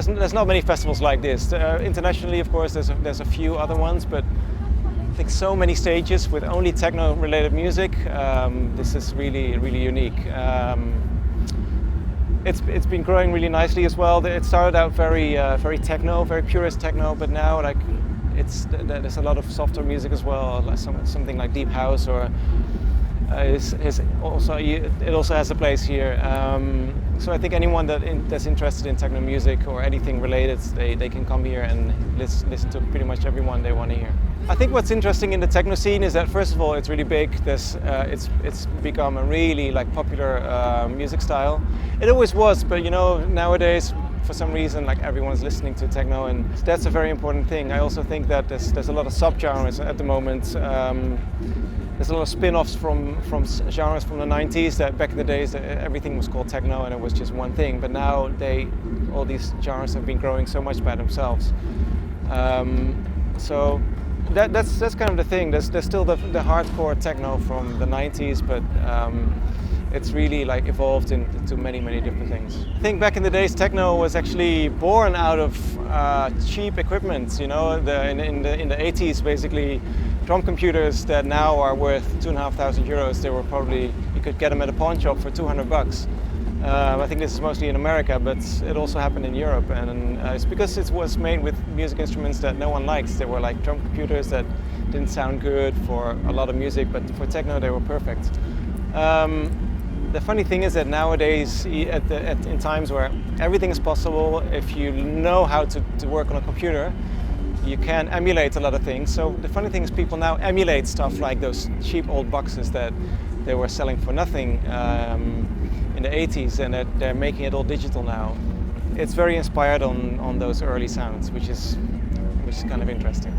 there's not many festivals like this. Internationally, of course, there's a few other ones, but I think so many stages with only techno-related music. This is really, really unique. It's been growing really nicely as well. It started out very techno, very purist techno, but now like there's a lot of softer music as well, like something like deep house, or it also has a place here. So I think anyone that's interested in techno music or anything related, they can come here and listen to pretty much everyone they want to hear. I think what's interesting in the techno scene is that first of all it's really big. It's become a really like popular music style. It always was, but you know, nowadays for some reason like everyone's listening to techno, and that's a very important thing. I also think that there's a lot of subgenres at the moment. There's a lot of spin-offs from genres from the 90s that back in the days everything was called techno and it was just one thing, but now all these genres have been growing so much by themselves. So that's kind of the thing. There's still the hardcore techno from the 90s, but it's really like evolved into many different things. I think back in the days techno was actually born out of cheap equipment. You know, in the 80s basically. Drum computers that now are worth €2,500. They were probably, you could get them at a pawn shop for $200. I think this is mostly in America, but it also happened in Europe, and it's because it was made with music instruments that no one likes. They were like drum computers that didn't sound good for a lot of music, but for techno they were perfect. The funny thing is that nowadays, in times where everything is possible, if you know how to work on a computer, you can emulate a lot of things. So the funny thing is people now emulate stuff like those cheap old boxes that they were selling for nothing in the 80s, and they're making it all digital now. It's very inspired on those early sounds, which is kind of interesting.